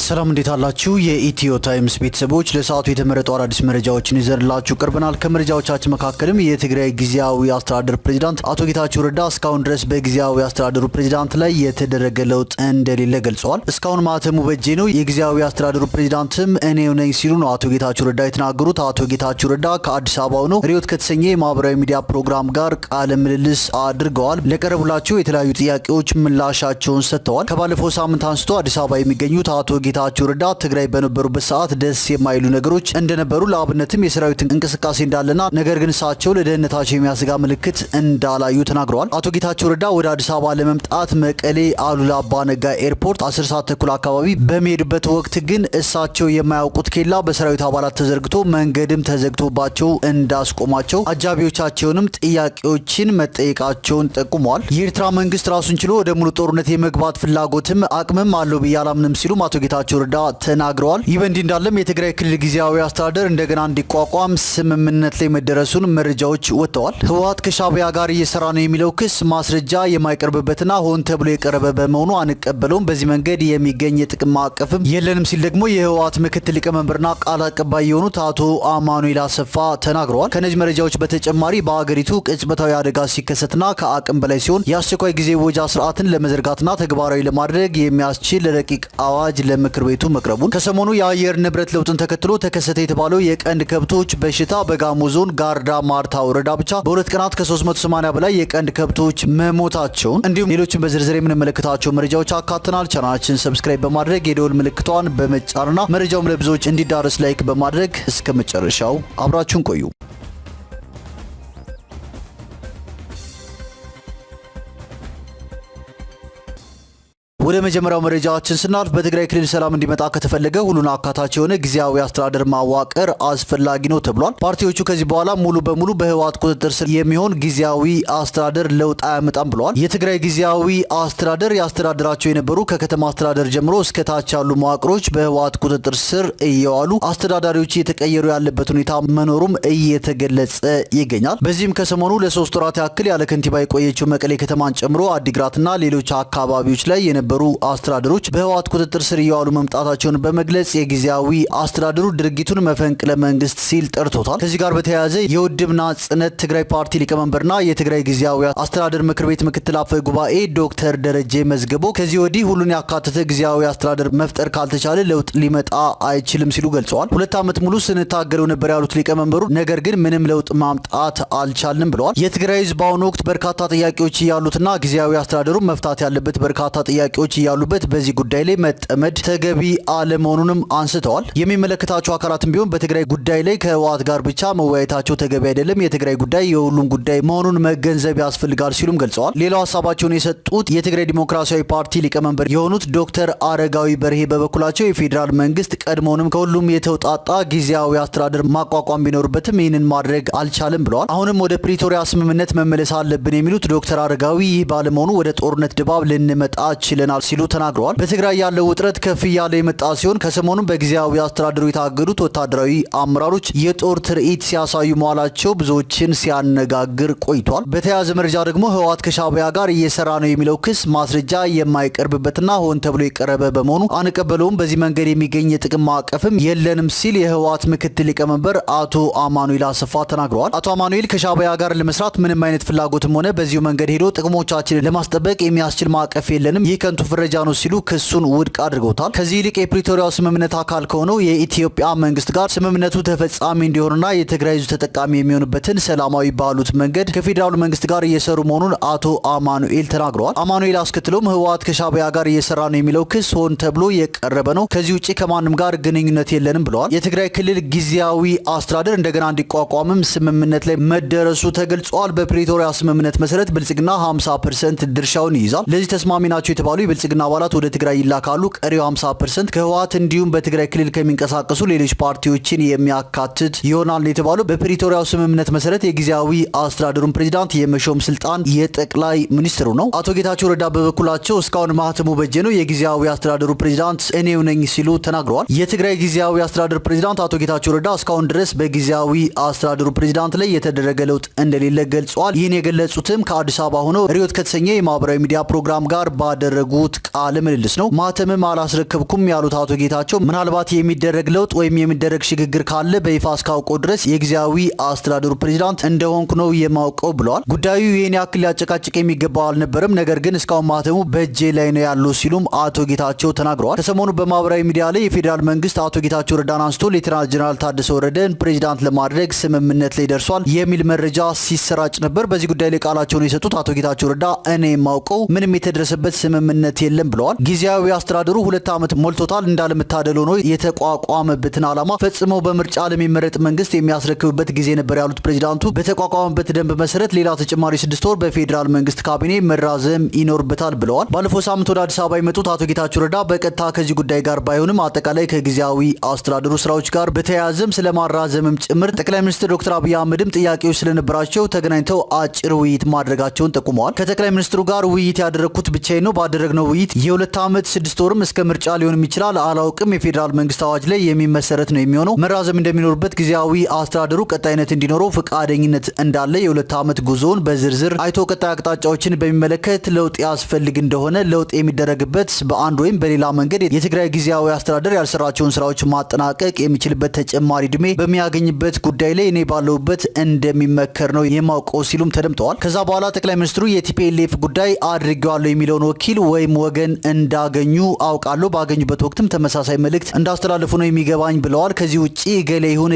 ሰላም እንዴት አላችሁ? የኢትዮ ታይምስ ቤተሰቦች ለሰዓቱ የተመረጡ አዳዲስ መረጃዎችን ይዘንላችሁ ቀርበናል። ከመረጃዎቻችን መካከልም የትግራይ ጊዜያዊ አስተዳደር ፕሬዝዳንት አቶ ጌታቸው ረዳ እስካሁን ድረስ በጊዜያዊ አስተዳደሩ ፕሬዝዳንት ላይ የተደረገ ለውጥ እንደሌለ ገልጸዋል። እስካሁን ማህተሙ በእጄ ነው፣ የጊዜያዊ አስተዳደሩ ፕሬዝዳንትም እኔው ነኝ ሲሉ ነው አቶ ጌታቸው ረዳ የተናገሩት። አቶ ጌታቸው ረዳ ከአዲስ አበባ ሆነው ሪዮት ከተሰኘ የማህበራዊ ሚዲያ ፕሮግራም ጋር ቃለ ምልልስ አድርገዋል። ለቀረቡላቸው የተለያዩ ጥያቄዎች ምላሻቸውን ሰጥተዋል። ከባለፈው ሳምንት አንስቶ አዲስ አበባ የሚገኙት አቶ ጌታቸው ረዳ ትግራይ በነበሩበት ሰዓት ደስ የማይሉ ነገሮች እንደነበሩ ለአብነትም የሰራዊት እንቅስቃሴ እንዳለና ነገር ግን እሳቸው ለደህንነታቸው የሚያሰጋ ምልክት እንዳላዩ ተናግረዋል። አቶ ጌታቸው ረዳ ወደ አዲስ አበባ ለመምጣት መቀሌ አሉላ አባ ነጋ ኤርፖርት 10 ሰዓት ተኩል አካባቢ በሚሄዱበት ወቅት ግን እሳቸው የማያውቁት ኬላ በሰራዊት አባላት ተዘርግቶ መንገድም ተዘግቶባቸው እንዳስቆማቸው አጃቢዎቻቸውንም ጥያቄዎችን መጠየቃቸውን ጠቁመዋል። የኤርትራ መንግስት ራሱን ችሎ ወደ ሙሉ ጦርነት የመግባት ፍላጎትም አቅምም አለው ብዬ አላምንም ሲሉ አቶ ጌታቸው ረዳ ተናግረዋል። ይህ በእንዲህ እንዳለም የትግራይ ክልል ጊዜያዊ አስተዳደር እንደገና እንዲቋቋም ስምምነት ላይ መደረሱን መረጃዎች ወጥተዋል። ህወሓት ከሻዕቢያ ጋር እየሰራ ነው የሚለው ክስ ማስረጃ የማይቀርብበትና ሆን ተብሎ የቀረበ በመሆኑ አንቀበለውም፣ በዚህ መንገድ የሚገኝ የጥቅም ማዕቀፍም የለንም ሲል ደግሞ የህወሓት ምክትል ሊቀመንበርና ቃል አቀባይ የሆኑት አቶ አማኑኤል አሰፋ ተናግረዋል። ከነዚህ መረጃዎች በተጨማሪ በአገሪቱ ቅጽበታዊ አደጋ ሲከሰትና ከአቅም በላይ ሲሆን የአስቸኳይ ጊዜ ወጃ ስርዓትን ለመዘርጋትና ተግባራዊ ለማድረግ የሚያስችል ረቂቅ አዋጅ ለምክር ቤቱ መቅረቡን ከሰሞኑ የአየር ንብረት ለውጥን ተከትሎ ተከሰተ የተባለው የቀንድ ከብቶች በሽታ በጋሞ ዞን ጋርዳ ማርታ ወረዳ ብቻ በሁለት ቀናት ከ380 በላይ የቀንድ ከብቶች መሞታቸውን እንዲሁም ሌሎችን በዝርዝር የምንመለከታቸው መረጃዎች አካተናል። ቻናላችን ሰብስክራይብ በማድረግ የደወል ምልክቷን በመጫንና መረጃውም ለብዙዎች እንዲዳረስ ላይክ በማድረግ እስከ መጨረሻው አብራችሁን ቆዩ። ወደ መጀመሪያው መረጃችን ስናልፍ በትግራይ ክልል ሰላም እንዲመጣ ከተፈለገ ሁሉን አካታች የሆነ ጊዜያዊ አስተዳደር ማዋቀር አስፈላጊ ነው ተብሏል። ፓርቲዎቹ ከዚህ በኋላ ሙሉ በሙሉ በህወሓት ቁጥጥር ስር የሚሆን ጊዜያዊ አስተዳደር ለውጥ አያመጣም ብለዋል። የትግራይ ጊዜያዊ አስተዳደር ያስተዳድራቸው የነበሩ ከከተማ አስተዳደር ጀምሮ እስከ ታች ያሉ መዋቅሮች በህወሓት ቁጥጥር ስር እየዋሉ አስተዳዳሪዎች እየተቀየሩ ያለበት ሁኔታ መኖሩም እየተገለጸ ይገኛል። በዚህም ከሰሞኑ ለ3 ወራት ያክል ያለ ከንቲባ የቆየችው መቀሌ ከተማን ጨምሮ አዲግራትና ሌሎች አካባቢዎች ላይ የነበሩ አስተዳደሮች በህወሓት ቁጥጥር ስር እየዋሉ መምጣታቸውን በመግለጽ የጊዜያዊ አስተዳደሩ ድርጊቱን መፈንቅለ መንግስት ሲል ጠርቶታል። ከዚህ ጋር በተያያዘ የውድብ ናጽነት ትግራይ ፓርቲ ሊቀመንበርና የትግራይ ጊዜያዊ አስተዳደር ምክር ቤት ምክትል አፈ ጉባኤ ዶክተር ደረጀ መዝገቦ ከዚህ ወዲህ ሁሉን ያካተተ ጊዜያዊ አስተዳደር መፍጠር ካልተቻለ ለውጥ ሊመጣ አይችልም ሲሉ ገልጸዋል። 2 ዓመት ሙሉ ስንታገለው ነበር ያሉት ሊቀመንበሩ ነገር ግን ምንም ለውጥ ማምጣት አልቻልንም ብለዋል። የትግራይ ህዝብ በአሁኑ ወቅት በርካታ ጥያቄዎች ያሉትና ጊዜያዊ አስተዳደሩ መፍታት ያለበት በርካታ ጥያቄዎች ያሉበት በዚህ ጉዳይ ላይ መጠመድ ተገቢ አለመሆኑንም አንስተዋል። የሚመለከታቸው አካላትም ቢሆን በትግራይ ጉዳይ ላይ ከህወሓት ጋር ብቻ መወያየታቸው ተገቢ አይደለም፣ የትግራይ ጉዳይ የሁሉም ጉዳይ መሆኑን መገንዘብ ያስፈልጋል ሲሉም ገልጸዋል። ሌላው ሀሳባቸውን የሰጡት የትግራይ ዲሞክራሲያዊ ፓርቲ ሊቀመንበር የሆኑት ዶክተር አረጋዊ በርሄ በበኩላቸው የፌዴራል መንግስት ቀድሞውንም ከሁሉም የተውጣጣ ጊዜያዊ አስተዳደር ማቋቋም ቢኖርበትም ይህንን ማድረግ አልቻለም ብለዋል። አሁንም ወደ ፕሪቶሪያ ስምምነት መመለስ አለብን የሚሉት ዶክተር አረጋዊ ይህ ባለመሆኑ ወደ ጦርነት ድባብ ልንመጣ ችለናል ሲሉ ተናግረዋል። በትግራይ ያለው ውጥረት ከፍ እያለ የመጣ ሲሆን ከሰሞኑም በጊዜያዊ አስተዳደሩ የታገዱት ወታደራዊ አመራሮች የጦር ትርኢት ሲያሳዩ መዋላቸው ብዙዎችን ሲያነጋግር ቆይቷል። በተያያዘ መረጃ ደግሞ ህወሓት ከሻዕቢያ ጋር እየሰራ ነው የሚለው ክስ ማስረጃ የማይቀርብበትና ሆን ተብሎ የቀረበ በመሆኑ አንቀበለውም፣ በዚህ መንገድ የሚገኝ የጥቅም ማዕቀፍም የለንም ሲል የህወሓት ምክትል ሊቀመንበር አቶ አማኑኤል አሰፋ ተናግረዋል። አቶ አማኑኤል ከሻዕቢያ ጋር ለመስራት ምንም አይነት ፍላጎትም ሆነ በዚሁ መንገድ ሄዶ ጥቅሞቻችንን ለማስጠበቅ የሚያስችል ማዕቀፍ የለንም፣ ይህ ከንቱ ፍረጃ ነው ሲሉ ክሱን ውድቅ አድርገውታል። ከዚህ ይልቅ የፕሪቶሪያው ስምምነት አካል ከሆነው የኢትዮጵያ መንግስት ጋር ስምምነቱ ተፈጻሚ እንዲሆንና የትግራይ ህዝብ ተጠቃሚ የሚሆንበትን ሰላማዊ ባሉት መንገድ ከፌዴራሉ መንግስት ጋር እየሰሩ መሆኑን አቶ አማኑኤል ተናግረዋል። አማኑኤል አስከትሎም ህወሓት ከሻዕቢያ ጋር እየሰራ ነው የሚለው ክስ ሆን ተብሎ የቀረበ ነው፣ ከዚህ ውጭ ከማንም ጋር ግንኙነት የለንም ብለዋል። የትግራይ ክልል ጊዜያዊ አስተዳደር እንደገና እንዲቋቋምም ስምምነት ላይ መደረሱ ተገልጿል። በፕሪቶሪያ ስምምነት መሰረት ብልጽግና 50% ድርሻውን ይይዛል። ለዚህ ተስማሚ ናቸው የተባሉ የብልጽግና አባላት ወደ ትግራይ ይላካሉ። ቀሪው 50% ከህወሓት እንዲሁም በትግራይ ክልል ከሚንቀሳቀሱ ሌሎች ፓርቲዎችን የሚያካትት ይሆናል የተባለው በፕሪቶሪያው ስምምነት መሰረት የጊዜያዊ አስተዳደሩን ፕሬዝዳንት የመሾም ስልጣን የጠቅላይ ሚኒስትሩ ነው። አቶ ጌታቸው ረዳ በበኩላቸው እስካሁን ማህተሙ በእጄ ነው፣ የጊዜያዊ አስተዳደሩ ፕሬዝዳንት እኔው ነኝ ሲሉ ተናግረዋል። የትግራይ ጊዜያዊ አስተዳደር ፕሬዝዳንት አቶ ጌታቸው ረዳ እስካሁን ድረስ በጊዜያዊ አስተዳደሩ ፕሬዝዳንት ላይ የተደረገ ለውጥ እንደሌለ ገልጸዋል። ይህን የገለጹትም ከአዲስ አበባ ሆነው ሪዮት ከተሰኘ የማህበራዊ ሚዲያ ፕሮግራም ጋር ባደረጉ የሰጡት ቃለ ምልልስ ነው። ማህተምም አላስረከብኩም ያሉት አቶ ጌታቸው ምናልባት የሚደረግ ለውጥ ወይም የሚደረግ ሽግግር ካለ በይፋ እስካውቀው ድረስ የጊዜያዊ አስተዳደሩ ፕሬዝዳንት እንደሆንኩ ነው የማውቀው ብለዋል። ጉዳዩ ይህን ያክል ሊያጨቃጭቅ የሚገባው አልነበረም፣ ነገር ግን እስካሁን ማህተሙ በእጄ ላይ ነው ያለው ሲሉም አቶ ጌታቸው ተናግረዋል። ከሰሞኑ በማህበራዊ ሚዲያ ላይ የፌዴራል መንግስት አቶ ጌታቸው ረዳን አንስቶ ሌተናል ጀነራል ታደሰ ወረደን ፕሬዝዳንት ለማድረግ ስምምነት ላይ ደርሷል የሚል መረጃ ሲሰራጭ ነበር። በዚህ ጉዳይ ላይ ቃላቸውን የሰጡት አቶ ጌታቸው ረዳ እኔ የማውቀው ምንም የተደረሰበት ስምምነት የለም ብለዋል። ጊዜያዊ አስተዳደሩ 2 ዓመት ሞልቶታል። እንዳለመታደል ሆኖ የተቋቋመበትን ዓላማ ፈጽሞ በምርጫ ለሚመረጥ መንግስት የሚያስረክብበት ጊዜ ነበር ያሉት ፕሬዝዳንቱ በተቋቋመበት ደንብ መሰረት ሌላ ተጨማሪ 6 ወር በፌዴራል መንግስት ካቢኔ መራዘም ይኖርበታል ብለዋል። ባለፈው ሳምንት ወደ አዲስ አበባ የመጡት አቶ ጌታቸው ረዳ በቀጥታ ከዚህ ጉዳይ ጋር ባይሆንም አጠቃላይ ከጊዜያዊ አስተዳደሩ ስራዎች ጋር በተያያዘም ስለማራዘምም ጭምር ጠቅላይ ሚኒስትር ዶክተር አብይ አህመድም ጥያቄዎች ስለነበራቸው ተገናኝተው አጭር ውይይት ማድረጋቸውን ጠቁመዋል። ከጠቅላይ ሚኒስትሩ ጋር ውይይት ያደረግኩት ብቻዬን ነው። ባደረግነው ውይይት የ2 ዓመት 6 ወርም እስከ ምርጫ ሊሆንም ይችላል አላውቅም። የፌዴራል መንግስት አዋጅ ላይ የሚመሰረት ነው የሚሆነው። መራዘም እንደሚኖርበት ጊዜያዊ አስተዳደሩ ቀጣይነት እንዲኖረው ፈቃደኝነት እንዳለ የ2 ዓመት ጉዞውን በዝርዝር አይቶ ቀጣይ አቅጣጫዎችን በሚመለከት ለውጥ ያስፈልግ እንደሆነ ለውጥ የሚደረግበት በአንድ ወይም በሌላ መንገድ የትግራይ ጊዜያዊ አስተዳደር ያልሰራቸውን ስራዎች ማጠናቀቅ የሚችልበት ተጨማሪ እድሜ በሚያገኝበት ጉዳይ ላይ እኔ ባለሁበት እንደሚመከር ነው የማውቀው ሲሉም ተደምጠዋል። ከዛ በኋላ ጠቅላይ ሚኒስትሩ የቲፒኤልኤፍ ጉዳይ አድርጌዋለሁ የሚለውን ወኪል ወይም ወገን እንዳገኙ አውቃለሁ። ባገኙበት ወቅትም ተመሳሳይ መልእክት እንዳስተላለፉ ነው የሚገባኝ ብለዋል። ከዚህ ውጪ እገሌ ይሁን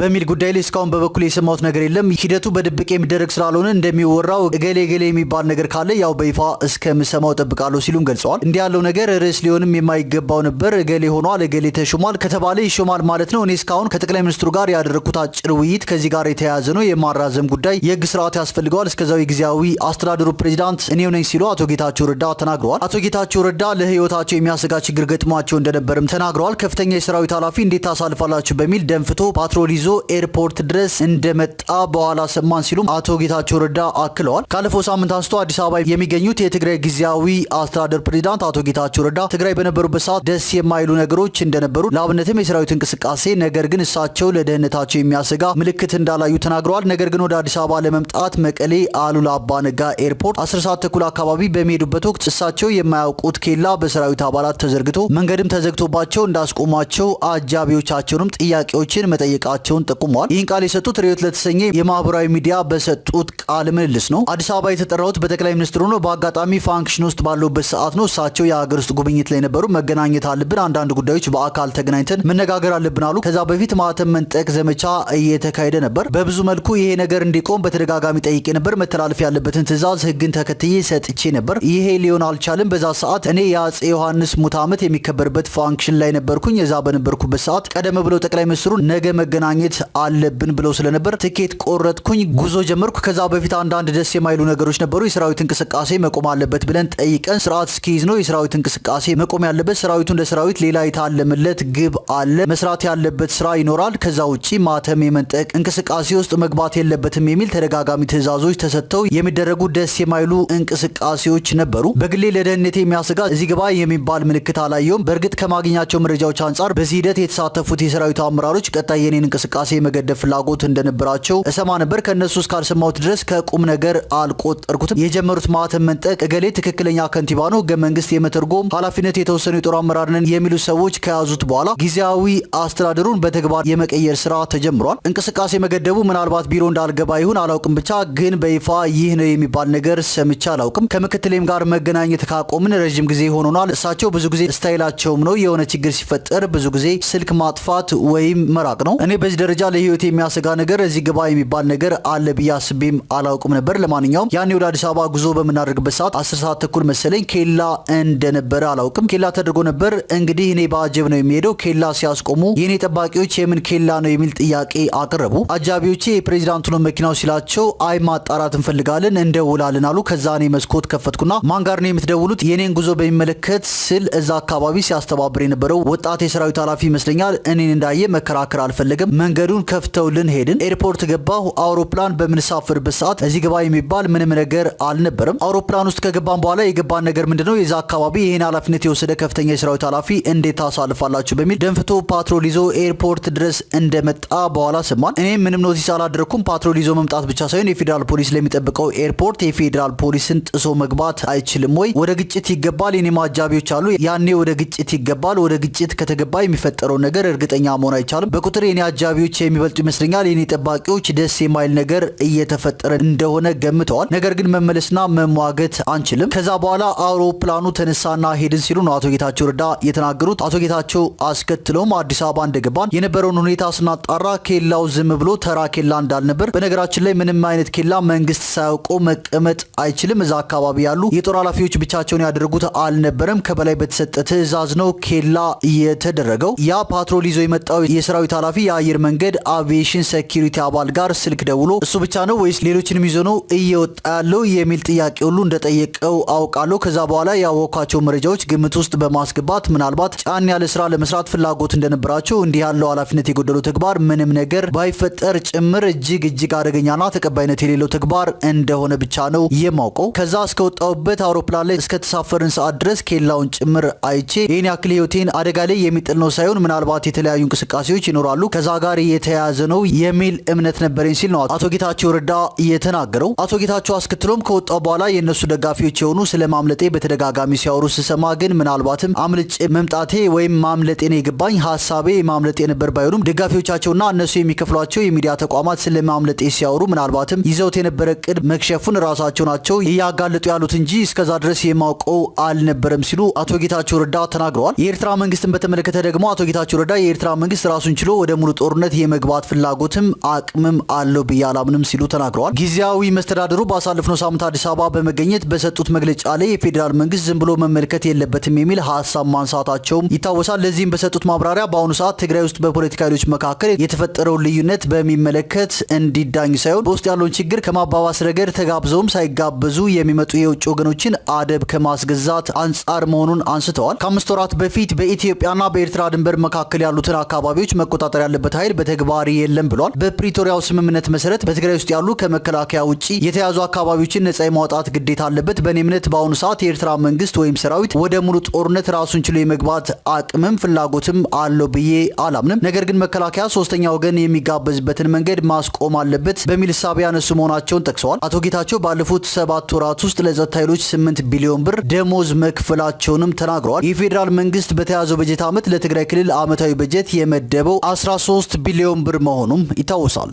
በሚል ጉዳይ ላይ እስካሁን በበኩል የሰማሁት ነገር የለም። ሂደቱ በድብቅ የሚደረግ ስላልሆነ እንደሚወራው እገሌ የሚባል ነገር ካለ ያው በይፋ እስከምሰማው ጠብቃለሁ ሲሉም ገልጸዋል። እንዲህ ያለው ነገር ርዕስ ሊሆንም የማይገባው ነበር። እገሌ ሆኗል፣ እገሌ ተሾሟል ከተባለ ይሾማል ማለት ነው። እኔ እስካሁን ከጠቅላይ ሚኒስትሩ ጋር ያደረግኩት አጭር ውይይት ከዚህ ጋር የተያያዘ ነው። የማራዘም ጉዳይ የህግ ስርዓት ያስፈልገዋል። እስከዛው የጊዜያዊ አስተዳደሩ ፕሬዝዳንት እኔው ነኝ ሲሉ አቶ ጌታቸው ረዳ ተናግረዋል። አቶ ጌታቸው ረዳ ለህይወታቸው የሚያሰጋ ችግር ገጥሟቸው እንደነበርም ተናግረዋል። ከፍተኛ የሰራዊት ኃላፊ እንዴት ታሳልፋላችሁ በሚል ደንፍቶ ፓትሮል ይዞ ኤርፖርት ድረስ እንደመጣ በኋላ ሰማን ሲሉም አቶ ጌታቸው ረዳ አክለዋል። ካለፈው ሳምንት አንስቶ አዲስ አበባ የሚገኙት የትግራይ ጊዜያዊ አስተዳደር ፕሬዝዳንት አቶ ጌታቸው ረዳ ትግራይ በነበሩበት ሰዓት ደስ የማይሉ ነገሮች እንደነበሩ ለአብነትም የሰራዊት እንቅስቃሴ፣ ነገር ግን እሳቸው ለደህንነታቸው የሚያሰጋ ምልክት እንዳላዩ ተናግረዋል። ነገር ግን ወደ አዲስ አበባ ለመምጣት መቀሌ አሉላ አባ ነጋ ኤርፖርት 10 ሰዓት ተኩል አካባቢ በሚሄዱበት ወቅት እሳቸው የማያውቁት ኬላ በሰራዊት አባላት ተዘርግቶ መንገድም ተዘግቶባቸው እንዳስቆሟቸው አጃቢዎቻቸውንም ጥያቄዎችን መጠየቃቸውን ጠቁመዋል። ይህን ቃል የሰጡት ሪዮት ለተሰኘ የማህበራዊ ሚዲያ በሰጡት ቃለ ምልልስ ነው። አዲስ አበባ የተጠራሁት በጠቅላይ ሚኒስትሩ ነው። በአጋጣሚ ፋንክሽን ውስጥ ባለውበት ሰዓት ነው። እሳቸው የሀገር ውስጥ ጉብኝት ላይ ነበሩ። መገናኘት አለብን፣ አንዳንድ ጉዳዮች በአካል ተገናኝተን መነጋገር አለብን አሉ። ከዛ በፊት ማህተም መንጠቅ ዘመቻ እየተካሄደ ነበር። በብዙ መልኩ ይሄ ነገር እንዲቆም በተደጋጋሚ ጠይቄ ነበር። መተላለፍ ያለበትን ትዕዛዝ ህግን ተከትዬ ሰጥቼ ነበር። ይሄ ሊሆን አልቻለም። በዛ ሰዓት እኔ የአጼ ዮሐንስ ሙት ዓመት የሚከበርበት ፋንክሽን ላይ ነበርኩኝ። እዛ በነበርኩበት ሰዓት ቀደም ብለው ጠቅላይ ሚኒስትሩ ነገ መገናኘት አለብን ብለው ስለነበር ትኬት ቆረጥኩኝ፣ ጉዞ ጀመርኩ። ከዛ በፊት አንዳንድ ደስ የማይሉ ነገሮች ነበሩ። የሰራዊት እንቅስቃሴ መቆም አለበት ብለን ጠይቀን ስርዓት እስኪይዝ ነው የሰራዊት እንቅስቃሴ መቆም ያለበት። ሰራዊቱ እንደ ሰራዊት ሌላ የታለመለት ግብ አለ፣ መስራት ያለበት ስራ ይኖራል። ከዛ ውጪ ማህተም የመንጠቅ እንቅስቃሴ ውስጥ መግባት የለበትም የሚል ተደጋጋሚ ትዕዛዞች ተሰጥተው የሚደረጉ ደስ የማይሉ እንቅስቃሴዎች ነበሩ። በግሌ ለደህንነቴ የሚያሰጋ እዚህ ግባ የሚባል ምልክት አላየውም። በእርግጥ ከማግኛቸው መረጃዎች አንጻር በዚህ ሂደት የተሳተፉት የሰራዊቱ አመራሮች ቀጣይ የኔን እንቅስቃሴ መገደብ ፍላጎት እንደነበራቸው እሰማ ነበር። ከነሱ እስካልሰማሁት ድረስ ከቁም ነገር አልቆጠርኩትም። የጀመሩት ማህተም መንጠቅ እገሌ ትክክለኛ ከንቲባ ነው፣ ህገ መንግስት የመተርጎም ኃላፊነት የተወሰኑ የጦር አመራር ነን የሚሉ ሰዎች ከያዙት በኋላ ጊዜያዊ አስተዳደሩን በተግባር የመቀየር ስራ ተጀምሯል። እንቅስቃሴ መገደቡ ምናልባት ቢሮ እንዳልገባ ይሁን አላውቅም፣ ብቻ ግን በይፋ ይህ ነው የሚባል ነገር ሰምቼ አላውቅም። ከምክትሌም ጋር መገናኘት ካቆምን ረጅም ጊዜ ሆኖናል። እሳቸው ብዙ ጊዜ ስታይላቸውም ነው የሆነ ችግር ሲፈጠር ብዙ ጊዜ ስልክ ማጥፋት ወይም መራቅ ነው። እኔ በዚህ ደረጃ ለህይወት የሚያሰጋ ነገር እዚህ ግባ የሚባል ነገር አለ ብዬ አስቤም አላውቅም ነበር። ለማንኛውም ያኔ ወደ አዲስ አበባ ጉዞ በምናደርግበት ሰዓት 10 ሰዓት ተኩል መሰለኝ ኬላ እንደነበረ አላውቅም። ኬላ ተደርጎ ነበር። እንግዲህ እኔ በአጀብ ነው የሚሄደው። ኬላ ሲያስቆሙ የኔ ጠባቂዎች የምን ኬላ ነው የሚል ጥያቄ አቀረቡ። አጃቢዎቼ የፕሬዚዳንቱ ነው መኪናው ሲላቸው አይ ማጣራት እንፈልጋለን እንደውላለን አሉ። ከዛ እኔ መስኮት ከፈትኩና ማን ጋር ነው የምትደውሉት የኔን ጉዞ በሚመለከት ስል እዛ አካባቢ ሲያስተባብር የነበረው ወጣት የሰራዊት ኃላፊ ይመስለኛል። እኔን እንዳየ መከራከር አልፈለገም። መንገዱን ከፍተውልን ሄድን። ኤርፖርት ገባሁ። አውሮፕላን በምንሳፍርበት ሰዓት እዚህ ግባ የሚባል ምንም ነገር አልነበረም። አውሮፕላን ውስጥ ከገባን በኋላ የገባን ነገር ምንድነው የዛ አካባቢ ይሄን ኃላፊነት የወሰደ ከፍተኛ የሰራዊት ኃላፊ እንዴት ታሳልፋላችሁ በሚል ደንፍቶ ፓትሮል ይዞ ኤርፖርት ድረስ እንደመጣ በኋላ ሰማን። እኔም ምንም ኖቲስ አላደረኩም። ፓትሮል ይዞ መምጣት ብቻ ሳይሆን የፌዴራል ፖሊስ ለሚጠብቀው ኤርፖርት የፌዴራል ፖሊስን ጥሶ መግባት አይችልም ወይ? ወደ ግጭት ግጭት ይገባል፣ የኔም አጃቢዎች አሉ፣ ያኔ ወደ ግጭት ይገባል። ወደ ግጭት ከተገባ የሚፈጠረው ነገር እርግጠኛ መሆን አይቻልም። በቁጥር የኔ አጃቢዎች የሚበልጡ ይመስለኛል። የኔ ጠባቂዎች ደስ የማይል ነገር እየተፈጠረ እንደሆነ ገምተዋል። ነገር ግን መመለስና መሟገት አንችልም። ከዛ በኋላ አውሮፕላኑ ተነሳና ሄድን ሲሉ ነው አቶ ጌታቸው ረዳ የተናገሩት። አቶ ጌታቸው አስከትለውም አዲስ አበባ እንደገባን የነበረውን ሁኔታ ስናጣራ ኬላው ዝም ብሎ ተራ ኬላ እንዳልነበር፣ በነገራችን ላይ ምንም አይነት ኬላ መንግስት ሳያውቀው መቀመጥ አይችልም። እዛ አካባቢ ያሉ የጦር ኃላፊዎች ብቻቸውን ያደረጉት አልነበረም። ከበላይ በተሰጠ ትዕዛዝ ነው ኬላ የተደረገው። ያ ፓትሮል ይዞ የመጣው የሰራዊት ኃላፊ የአየር መንገድ አቪዬሽን ሴኩሪቲ አባል ጋር ስልክ ደውሎ እሱ ብቻ ነው ወይስ ሌሎችንም ይዞ ነው እየወጣ ያለው የሚል ጥያቄ ሁሉ እንደጠየቀው አውቃለሁ። ከዛ በኋላ ያወኳቸው መረጃዎች ግምት ውስጥ በማስገባት ምናልባት ጫን ያለ ስራ ለመስራት ፍላጎት እንደነበራቸው፣ እንዲህ ያለው ኃላፊነት የጎደለው ተግባር ምንም ነገር ባይፈጠር ጭምር እጅግ አደገኛና ተቀባይነት የሌለው ተግባር እንደሆነ ብቻ ነው የማውቀው። ከዛ እስከወጣውበት አውሮፕላን ላይ እስከተሳፈርን ሰዓት ድረስ ኬላውን ጭምር አይቼ ይህን ያክል ህይወቴን አደጋ ላይ የሚጥል ነው ሳይሆን ምናልባት የተለያዩ እንቅስቃሴዎች ይኖራሉ ከዛ ጋር የተያያዘ ነው የሚል እምነት ነበረኝ ሲል ነው አቶ ጌታቸው ረዳ የተናገረው። አቶ ጌታቸው አስከትሎም ከወጣው በኋላ የእነሱ ደጋፊዎች የሆኑ ስለ ማምለጤ በተደጋጋሚ ሲያወሩ ስሰማ ግን ምናልባትም አምልጭ መምጣቴ ወይም ማምለጤ ነው የገባኝ። ሀሳቤ ማምለጤ ነበር ባይሆኑም ደጋፊዎቻቸውና እነሱ የሚከፍሏቸው የሚዲያ ተቋማት ስለ ማምለጤ ሲያወሩ ምናልባትም ይዘውት የነበረ እቅድ መክሸፉን ራሳቸው ናቸው እያጋለጡ ያሉት እንጂ እስከዛ ድረስ የማውቀው አልነበረም ሲሉ አቶ ጌታቸው ረዳ ተናግረዋል። የኤርትራ መንግስትን በተመለከተ ደግሞ አቶ ጌታቸው ረዳ የኤርትራ መንግስት ራሱን ችሎ ወደ ሙሉ ጦርነት የመግባት ፍላጎትም አቅምም አለው ብዬ አላምንም ሲሉ ተናግረዋል። ጊዜያዊ መስተዳድሩ ባሳለፍነው ሳምንት አዲስ አበባ በመገኘት በሰጡት መግለጫ ላይ የፌዴራል መንግስት ዝም ብሎ መመልከት የለበትም የሚል ሀሳብ ማንሳታቸውም ይታወሳል። ለዚህም በሰጡት ማብራሪያ በአሁኑ ሰዓት ትግራይ ውስጥ በፖለቲካ ኃይሎች መካከል የተፈጠረውን ልዩነት በሚመለከት እንዲዳኝ ሳይሆን በውስጥ ያለውን ችግር ከማባባስ ረገድ ተጋብዘውም ሳይጋበዙ የሚመጡ የውጭ ወገኖችን አደብ ከማስገዛት አንጻር መሆኑን አንስተዋል። ከ5 ወራት በፊት በኢትዮጵያና በኤርትራ ድንበር መካከል ያሉትን አካባቢዎች መቆጣጠር ያለበት ኃይል በተግባር የለም ብሏል። በፕሪቶሪያው ስምምነት መሰረት በትግራይ ውስጥ ያሉ ከመከላከያ ውጪ የተያዙ አካባቢዎችን ነጻ የማውጣት ግዴታ አለበት። በእኔ እምነት በአሁኑ ሰዓት የኤርትራ መንግስት ወይም ሰራዊት ወደ ሙሉ ጦርነት ራሱን ችሎ የመግባት አቅምም ፍላጎትም አለው ብዬ አላምንም። ነገር ግን መከላከያ ሶስተኛ ወገን የሚጋበዝበትን መንገድ ማስቆም አለበት በሚል እሳቤ ያነሱ መሆናቸውን ጠቅሰዋል። አቶ ጌታቸው ባለፉት 7 ወራት ውስጥ ለጸጥታ ኃይሎች 8 ቢሊዮን ብር ደሞዝ መክፈላቸውንም ተናግረዋል። የፌዴራል መንግስት በተያዘው በጀት ዓመት ለትግራይ ክልል ዓመታዊ በጀት የመደበው 13 ቢሊዮን ብር መሆኑም ይታወሳል።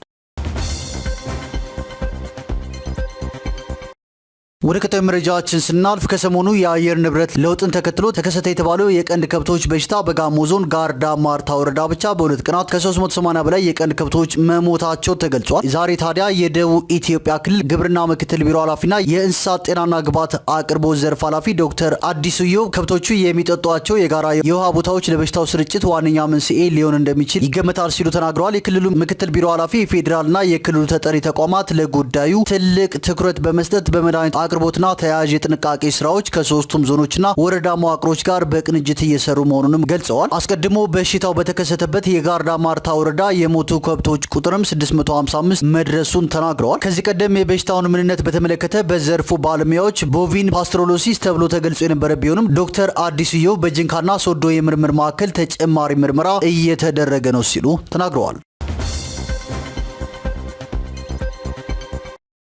ወደ ቀጣዩ መረጃችን ስናልፍ ከሰሞኑ የአየር ንብረት ለውጥን ተከትሎ ተከሰተ የተባለው የቀንድ ከብቶች በሽታ በጋሞ ዞን ጋርዳ ማርታ ወረዳ ብቻ በ2 ቀናት ከ380 በላይ የቀንድ ከብቶች መሞታቸው ተገልጿል። ዛሬ ታዲያ የደቡብ ኢትዮጵያ ክልል ግብርና ምክትል ቢሮ ኃላፊና የእንስሳት ጤናና ግብዓት አቅርቦት ዘርፍ ኃላፊ ዶክተር አዲሱ ዮብ ከብቶቹ የሚጠጧቸው የጋራ የውሃ ቦታዎች ለበሽታው ስርጭት ዋነኛ መንስኤ ሊሆን እንደሚችል ይገመታል ሲሉ ተናግረዋል። የክልሉ ምክትል ቢሮ ኃላፊ የፌዴራልና የክልሉ ተጠሪ ተቋማት ለጉዳዩ ትልቅ ትኩረት በመስጠት በመድኃኒት አቅርቦትና ተያያዥ የጥንቃቄ ስራዎች ከሶስቱም ዞኖችና ወረዳ መዋቅሮች ጋር በቅንጅት እየሰሩ መሆኑንም ገልጸዋል። አስቀድሞ በሽታው በተከሰተበት የጋርዳ ማርታ ወረዳ የሞቱ ከብቶች ቁጥርም 655 መድረሱን ተናግረዋል። ከዚህ ቀደም የበሽታውን ምንነት በተመለከተ በዘርፉ ባለሙያዎች ቦቪን ፓስትሮሎሲስ ተብሎ ተገልጾ የነበረ ቢሆንም ዶክተር አዲሱ ዮብ በጅንካና ሶዶ የምርምር ማዕከል ተጨማሪ ምርመራ እየተደረገ ነው ሲሉ ተናግረዋል።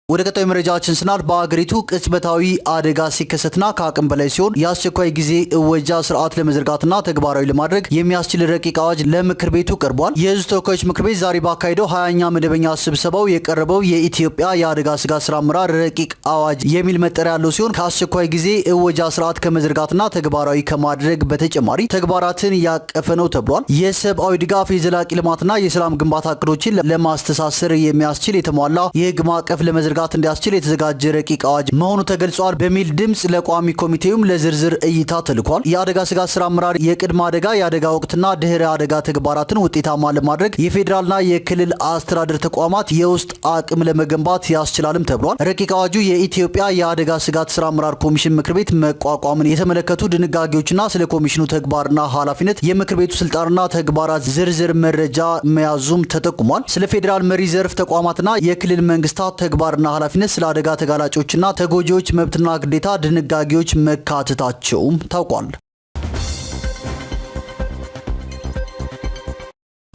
ወደ ቀጣዩ መረጃችን ስናልፍ በአገሪቱ ቅጽበታዊ አደጋ ሲከሰትና ከአቅም በላይ ሲሆን የአስቸኳይ ጊዜ እወጃ ስርዓት ለመዘርጋትና ተግባራዊ ለማድረግ የሚያስችል ረቂቅ አዋጅ ለምክር ቤቱ ቀርቧል። የሕዝብ ተወካዮች ምክር ቤት ዛሬ ባካሄደው 20ኛ መደበኛ ስብሰባው የቀረበው የኢትዮጵያ የአደጋ ስጋት ስራ አመራር ረቂቅ አዋጅ የሚል መጠሪያ ያለው ሲሆን ከአስቸኳይ ጊዜ እወጃ ስርዓት ከመዘርጋትና ተግባራዊ ከማድረግ በተጨማሪ ተግባራትን ያቀፈ ነው ተብሏል። የሰብአዊ ድጋፍ፣ የዘላቂ ልማትና የሰላም ግንባታ እቅዶችን ለማስተሳሰር የሚያስችል የተሟላ የህግ ማዕቀፍ ለመዘርጋት እንዲያስችል የተዘጋጀ ረቂቅ አዋጅ መሆኑ ተገልጿል በሚል ድምጽ ለቋሚ ኮሚቴውም ለዝርዝር እይታ ተልኳል። የአደጋ ስጋት ስራ አመራር የቅድመ አደጋ፣ የአደጋ ወቅትና ድህረ አደጋ ተግባራትን ውጤታማ ለማድረግ የፌዴራልና የክልል አስተዳደር ተቋማት የውስጥ አቅም ለመገንባት ያስችላልም ተብሏል። ረቂቅ አዋጁ የኢትዮጵያ የአደጋ ስጋት ስራ አመራር ኮሚሽን ምክር ቤት መቋቋምን የተመለከቱ ድንጋጌዎችና ስለ ኮሚሽኑ ተግባርና ኃላፊነት፣ የምክር ቤቱ ስልጣንና ተግባራት ዝርዝር መረጃ መያዙም ተጠቁሟል። ስለ ፌዴራል መሪ ዘርፍ ተቋማትና የክልል መንግስታት ተግባርና ኃላፊነት፣ ስለ አደጋ ተጋላጮችና ተጎጂዎች መብትና ግዴታ ድንጋጌዎች መካተታቸውም ታውቋል።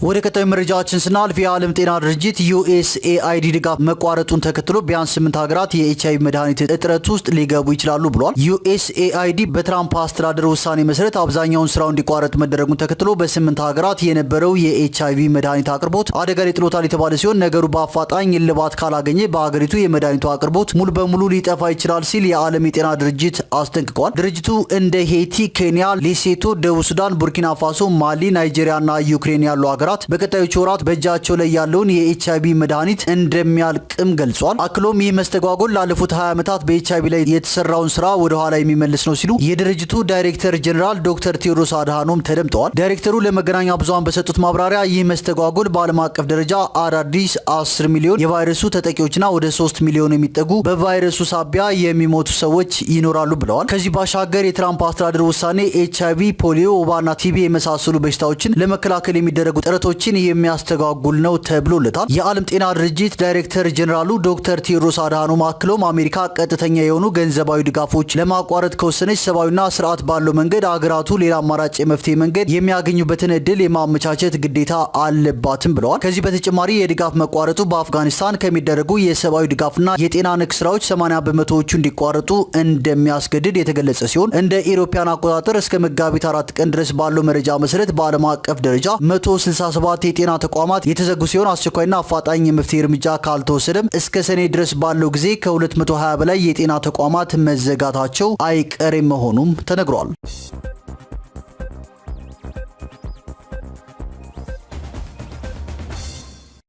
ወደ ቀጣዩ መረጃችን ስናልፍ የዓለም ጤና ድርጅት USAID ድጋፍ መቋረጡን ተከትሎ ቢያንስ 8 ሀገራት የኤችአይቪ መድኃኒት እጥረት ውስጥ ሊገቡ ይችላሉ ብሏል። USAID በትራምፕ አስተዳደር ውሳኔ መሰረት አብዛኛውን ስራው እንዲቋረጥ መደረጉን ተከትሎ በ8 ሀገራት የነበረው የኤችአይቪ መድኃኒት አቅርቦት አደጋ ላይ ጥሎታል የተባለ ሲሆን ነገሩ በአፋጣኝ እልባት ካላገኘ በሀገሪቱ የመድኃኒቱ አቅርቦት ሙሉ በሙሉ ሊጠፋ ይችላል ሲል የዓለም የጤና ድርጅት አስጠንቅቋል። ድርጅቱ እንደ ሄይቲ፣ ኬንያ፣ ሌሴቶ፣ ደቡብ ሱዳን፣ ቡርኪና ፋሶ፣ ማሊ፣ ናይጄሪያና ዩክሬን ያሉ ሀገራት በቀጣዮቹ ወራት በእጃቸው ላይ ያለውን የኤችአይቪ መድኃኒት እንደሚያልቅም ገልጿል። አክሎም ይህ መስተጓጎል ላለፉት 20 ዓመታት በኤችአይቪ ላይ የተሰራውን ስራ ወደ ኋላ የሚመልስ ነው ሲሉ የድርጅቱ ዳይሬክተር ጀነራል ዶክተር ቴዎድሮስ አድሃኖም ተደምጠዋል። ዳይሬክተሩ ለመገናኛ ብዙሃን በሰጡት ማብራሪያ ይህ መስተጓጎል በዓለም አቀፍ ደረጃ አዳዲስ 10 ሚሊዮን የቫይረሱ ተጠቂዎችና ወደ 3 ሚሊዮን የሚጠጉ በቫይረሱ ሳቢያ የሚሞቱ ሰዎች ይኖራሉ ብለዋል። ከዚህ ባሻገር የትራምፕ አስተዳደር ውሳኔ ኤችአይቪ፣ ፖሊዮ፣ ወባና ቲቢ የመሳሰሉ በሽታዎችን ለመከላከል የሚደረጉ ጥረቶችን የሚያስተጓጉል ነው ተብሎለታል። የዓለም ጤና ድርጅት ዳይሬክተር ጀነራሉ ዶክተር ቴዎድሮስ አድሃኖም አክለውም አሜሪካ ቀጥተኛ የሆኑ ገንዘባዊ ድጋፎች ለማቋረጥ ከወሰነች ሰብአዊና ስርዓት ባለው መንገድ አገራቱ ሌላ አማራጭ የመፍትሄ መንገድ የሚያገኙበትን እድል የማመቻቸት ግዴታ አለባትም ብለዋል። ከዚህ በተጨማሪ የድጋፍ መቋረጡ በአፍጋኒስታን ከሚደረጉ የሰብአዊ ድጋፍና የጤና ነክ ስራዎች 80 በመቶዎቹ እንዲቋረጡ እንደሚያስገድድ የተገለጸ ሲሆን እንደ ኢሮፓያን አቆጣጠር እስከ መጋቢት 4 ቀን ድረስ ባለው መረጃ መሰረት በዓለም አቀፍ ደረጃ 167 የጤና ተቋማት የተዘጉ ሲሆን አስቸኳይና አፋጣኝ የመፍትሄ እርምጃ ካልተወሰደም እስከ ሰኔ ድረስ ባለው ጊዜ ከ220 በላይ የጤና ተቋማት መዘጋታቸው አይቀሬ መሆኑም ተነግሯል።